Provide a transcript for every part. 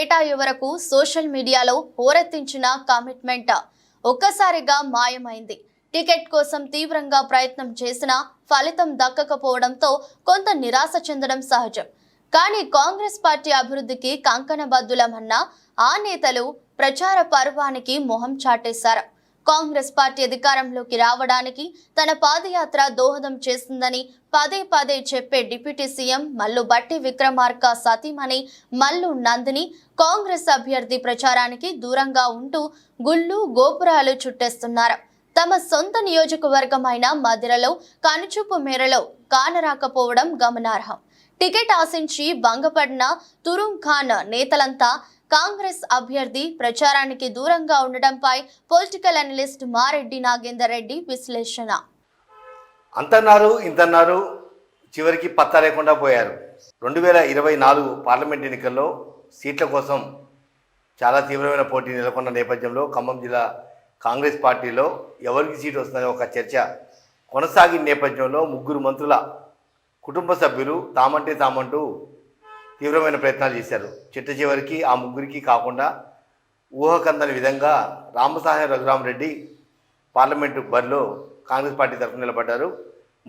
Ticket అయ్యే వరకు social మీడియాలో హోరెత్తించిన కమిట్మెంట్ ఒక్కసారిగా మాయమైంది. టికెట్ కోసం తీవ్రంగా ప్రయత్నం చేసినా ఫలితం దక్కకపోవడంతో కొంత నిరాశ చెందడం సహజం. కానీ కాంగ్రెస్ పార్టీ అభివృద్ధికి కంకణబద్దులమన్న ఆ నేతలు ప్రచార పర్వానికి మొహం చాటేశారు. కాంగ్రెస్ పార్టీ అధికారంలోకి రావడానికి తన పాదయాత్ర దోహదం చేస్తుందని పదే పదే చెప్పే డిప్యూటీ సీఎం మల్లు బట్టి విక్రమార్క సతీమణి మల్లు నందిని కాంగ్రెస్ అభ్యర్థి ప్రచారానికి దూరంగా ఉంటూ గుళ్ళు గోపురాలు చుట్టేస్తున్నారు. తమ సొంత నియోజకవర్గమైన మధిరలో కనుచూపు మేరలో కానరాకపోవడం గమనార్హం. టికెట్ ఆశించి భంగపడిన తురుం ఖాన్ నేతలంతా కాంగ్రెస్ అభ్యర్థి ప్రచారానికి దూరంగా ఉండడంపై పొలిటికల్ అనలిస్ట్ మారెడ్డి నాగేందర్ రెడ్డి విశ్లేషణ. అంతన్నారు ఇంతన్నారు, చివరికి పత్తా లేకుండా పోయారు. 2024 పార్లమెంట్ ఎన్నికల్లో సీట్ల కోసం చాలా తీవ్రమైన పోటీ నెలకొన్న నేపథ్యంలో ఖమ్మం జిల్లా కాంగ్రెస్ పార్టీలో ఎవరికి సీటు వస్తుందనే ఒక చర్చ కొనసాగిన నేపథ్యంలో ముగ్గురు మంత్రుల కుటుంబ సభ్యులు తామంటే తామంటూ తీవ్రమైన ప్రయత్నాలు చేశారు. చిట్ట చివరికి ఆ ముగ్గురికి కాకుండా ఊహకందని విధంగా రామసాయం రఘురామరెడ్డి పార్లమెంటు బరిలో కాంగ్రెస్ పార్టీ తరఫున నిలబడ్డారు.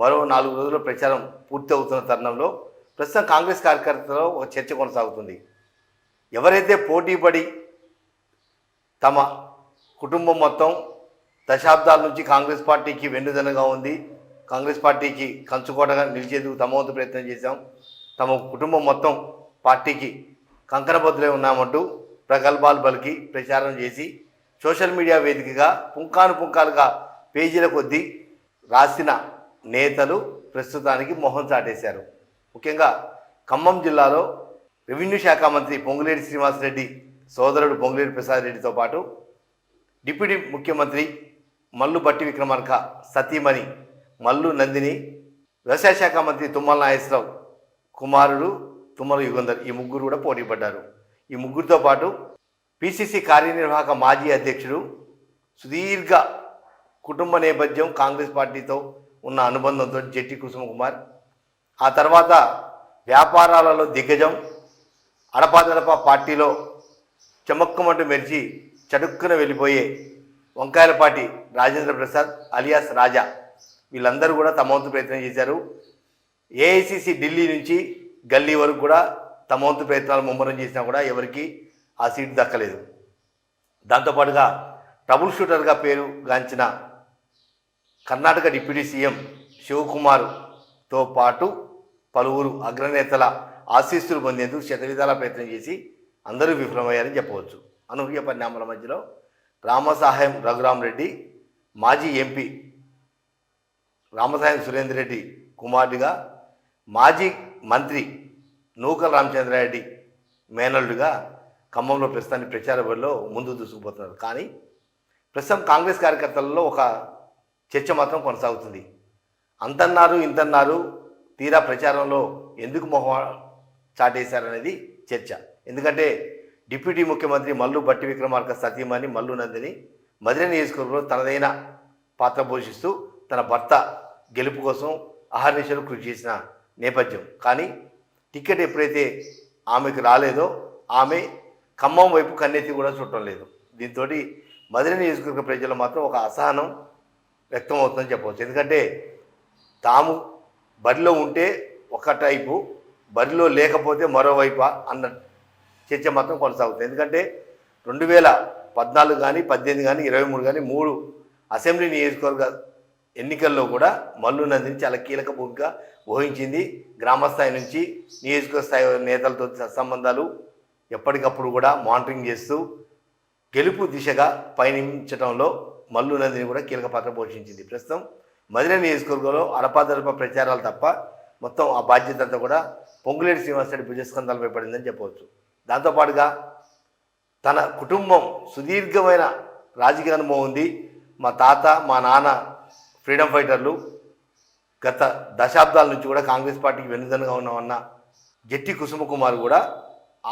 మరో 4 రోజుల్లో ప్రచారం పూర్తి అవుతున్న తరుణంలో ప్రస్తుతం కాంగ్రెస్ కార్యకర్తలలో ఒక చర్చ కొనసాగుతుంది. ఎవరైతే పోటీపడి తమ కుటుంబం మొత్తం దశాబ్దాల నుంచి కాంగ్రెస్ పార్టీకి వెన్నుదన్నుగా ఉంది, కాంగ్రెస్ పార్టీకి కంచుకోటగా నిలిచేందుకు తమ వంతు ప్రయత్నం చేశాం, తమ కుటుంబం మొత్తం పార్టీకి కంకణబద్దులై ఉన్నామంటూ ప్రగల్భాలు పలికి ప్రచారం చేసి సోషల్ మీడియా వేదికగా పుంకానుగా పేజీల కొద్దీ రాసిన నేతలు ప్రస్తుతానికి మొహం చాటేశారు. ముఖ్యంగా ఖమ్మం జిల్లాలో రెవెన్యూ శాఖ మంత్రి పొంగులేటి శ్రీనివాసరెడ్డి సోదరుడు పొంగులేటి ప్రసాద్ రెడ్డితో పాటు డిప్యూటీ ముఖ్యమంత్రి మల్లు బట్టి విక్రమార్క సతీమణి మల్లు నందిని, వ్యవసాయ శాఖ మంత్రి తుమ్మల నాగేశ్వరరావు కుమారుడు తుమ్మల యుగంధర్, ఈ ముగ్గురు కూడా పోటీ పడ్డారు. ఈ ముగ్గురితో పాటు పిసిసి కార్యనిర్వాహక మాజీ అధ్యక్షుడు, సుదీర్ఘ కుటుంబ నేపథ్యం కాంగ్రెస్ పార్టీతో ఉన్న అనుబంధంతో జెట్టి కుసుమకుమార్, ఆ తర్వాత వ్యాపారాలలో దిగ్గజం, అడపాదడపా పార్టీలో చమక్కుమంటూ మెరిచి చటుక్కున వెళ్ళిపోయే వంకాయలపాటి రాజేంద్ర ప్రసాద్ అలియాస్ రాజా, వీళ్ళందరూ కూడా తమ వంతు ప్రయత్నం చేశారు. ఏఐసిసి ఢిల్లీ నుంచి గల్లీ వరకు కూడా తమ వంతు ప్రయత్నాలు ముమ్మరం చేసినా కూడా ఎవరికి ఆ సీటు దక్కలేదు. దాంతోపాటుగా ట్రబుల్ షూటర్గా పేరు గాంచిన కర్ణాటక డిప్యూటీ సీఎం శివకుమార్తో పాటు పలువురు అగ్రనేతల ఆశీస్సులు పొందేందుకు శతవిధాల ప్రయత్నం చేసి అందరూ విఫలమయ్యారని చెప్పవచ్చు. అనూహ్య పరిణామాల మధ్యలో రామసాయం రఘురామరెడ్డి మాజీ ఎంపీ రామసాయం సురేందర్ రెడ్డి కుమారుడిగా, మాజీ మంత్రి నూకల రామచంద్రారెడ్డి మేనల్లుడిగా ఖమ్మంలో ప్రస్తుతానికి ప్రచార బరిలో ముందు దూసుకుపోతున్నారు. కానీ ప్రస్తుతం కాంగ్రెస్ కార్యకర్తలలో ఒక చర్చ మాత్రం కొనసాగుతుంది. అంతన్నారు ఇంతన్నారు, తీరా ప్రచారంలో ఎందుకు మొహం చాటేశారనేది చర్చ. ఎందుకంటే డిప్యూటీ ముఖ్యమంత్రి మల్లు బట్టి విక్రమార్క సతీమణి మల్లు నందిని మధిర నియోజకవర్గంలో తనదైన పాత్ర పోషిస్తూ తన భర్త గెలుపు కోసం అహర్నిశలు కృషి చేసిన నేపథ్యం. కానీ టికెట్ ఎప్పుడైతే ఆమెకు రాలేదో ఆమె ఖమ్మం వైపు కన్నెత్తి కూడా చూడటం లేదు. దీంతో మధిర నియోజకవర్గ ప్రజలు మాత్రం ఒక అసహనం వ్యక్తం అవుతుందని చెప్పవచ్చు. ఎందుకంటే తాము బరిలో ఉంటే ఒక టైపు, బరిలో లేకపోతే మరోవైపు అన్న చర్చ మాత్రం కొనసాగుతుంది. ఎందుకంటే 2014 కానీ 18 కానీ 23 కానీ 3 అసెంబ్లీ నియోజకవర్గ ఎన్నికల్లో కూడా మల్లు నందిని చాలా కీలక భూమిక వహించింది. గ్రామస్థాయి నుంచి నియోజకవర్గ స్థాయి నేతలతో సంబంధాలు ఎప్పటికప్పుడు కూడా మానిటరింగ్ చేస్తూ గెలుపు దిశగా పయనించడంలో మల్లు నందిని కూడా కీలక పాత్ర పోషించింది. ప్రస్తుతం మధిర నియోజకవర్గంలో అడపాదడప ప్రచారాలు తప్ప మొత్తం ఆ బాధ్యత అంతా కూడా పొంగులేటి శ్రీనివాసరెడ్డి భుజస్కంధాలపై పడిందని చెప్పవచ్చు. దాంతోపాటుగా తన కుటుంబం సుదీర్ఘమైన రాజకీయ అనుభవం ఉంది. మా తాత మా నాన్న ఫ్రీడమ్ ఫైటర్లు, గత దశాబ్దాల నుంచి కూడా కాంగ్రెస్ పార్టీకి వెన్నుదన్నుగా ఉన్నామన్న జెట్టి కుసుమకుమార్ కూడా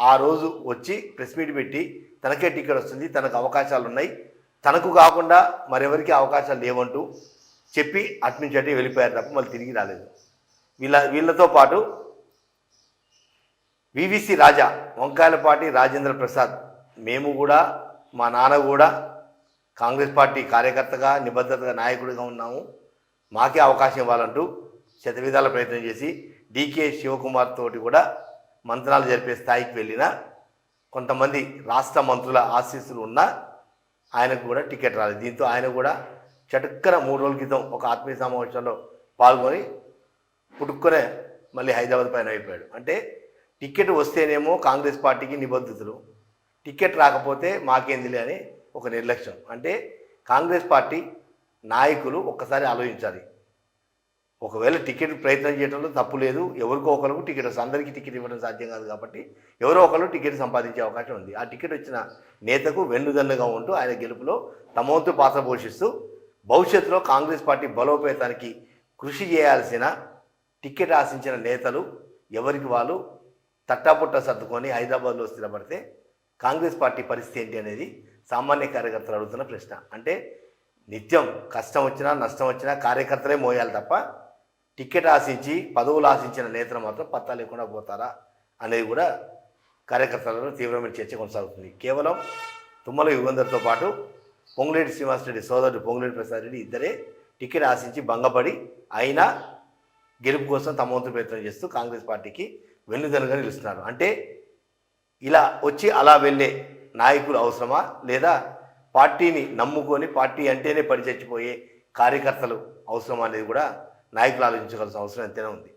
ఆ రోజు వచ్చి ప్రెస్ మీట్ పెట్టి తనకే టికెట్ వస్తుంది, తనకు అవకాశాలు ఉన్నాయి, తనకు కాకుండా మరెవరికి అవకాశాలు లేవంటూ చెప్పి అట్నుంచి అటే వెళ్ళిపోయారు తప్ప మళ్ళీ తిరిగి రాలేదు. వీళ్ళతో పాటు వివిసి రాజా, వంకాయలపాటి రాజేంద్ర ప్రసాద్, మేము కూడా మా నాన్న కూడా కాంగ్రెస్ పార్టీ కార్యకర్తగా నిబద్ధతగా నాయకుడిగా ఉన్నాము, మాకే అవకాశం ఇవ్వాలంటూ శతవిధాల ప్రయత్నం చేసి డికే శివకుమార్ తోటి కూడా మంత్రాలు జరిపే స్థాయికి వెళ్ళిన కొంతమంది రాష్ట్ర మంత్రుల ఆశీస్సులు ఉన్న ఆయనకు కూడా టికెట్ రాలేదు. దీంతో ఆయన కూడా చటుక్కన 3 రోజుల క్రితం ఒక ఆత్మీయ సమావేశంలో పాల్గొని పుట్టుకునే మళ్ళీ హైదరాబాద్ పైన అయిపోయాడు. అంటే టికెట్ వస్తేనేమో కాంగ్రెస్ పార్టీకి నిబద్ధతలు, టికెట్ రాకపోతే మాకేందిలే అని ఒక నిర్లక్ష్యం. అంటే కాంగ్రెస్ పార్టీ నాయకులు ఒక్కసారి ఆలోచించాలి. ఒకవేళ టికెట్ ప్రయత్నం చేయడంలో తప్పు లేదు, ఎవరికో ఒకరికి టికెట్ వస్తుంది, అందరికీ టికెట్ ఇవ్వడం సాధ్యం కాదు కాబట్టి ఎవరో ఒకరు టికెట్ సంపాదించే అవకాశం ఉంది. ఆ టికెట్ వచ్చిన నేతకు వెన్నుదన్నుగా ఉంటూ ఆయన గెలుపులో తమ వంతు పాత్ర పోషిస్తూ భవిష్యత్తులో కాంగ్రెస్ పార్టీ బలోపేతానికి కృషి చేయాల్సిన టికెట్ ఆశించిన నేతలు ఎవరికి వాళ్ళు తట్టాపుట్ట సర్దుకొని హైదరాబాద్లో స్థిరపడితే కాంగ్రెస్ పార్టీ పరిస్థితి ఏంటి అనేది సామాన్య కార్యకర్తలు అడుగుతున్న ప్రశ్న. అంటే నిత్యం కష్టం వచ్చినా నష్టం వచ్చినా కార్యకర్తలే మోయాలి తప్ప టికెట్ ఆశించి పదవులు ఆశించిన నేతలు మాత్రం పత్తా లేకుండా పోతారా అనేది కూడా కార్యకర్తలలో తీవ్రమైన చర్చ కొనసాగుతుంది. కేవలం తుమ్మల యుగంధర్తో పాటు పొంగులేటి శ్రీనివాసరెడ్డి సోదరుడు పొంగులేటి ప్రసాద్ రెడ్డి ఇద్దరే టికెట్ ఆశించి భంగపడి అయినా గెలుపు కోసం తమ వంతు ప్రయత్నం చేస్తూ కాంగ్రెస్ పార్టీకి వెన్నుదన్నుగా నిలుస్తున్నారు. అంటే ఇలా వచ్చి అలా వెళ్ళే నాయకులు అవసరమా, లేదా పార్టీని నమ్ముకొని పార్టీ అంటేనే పడి చచ్చిపోయే కార్యకర్తలు అవసరమా అనేది కూడా నాయకులు ఆలోచించవలసిన అవసరం ఎంతైనా ఉంది.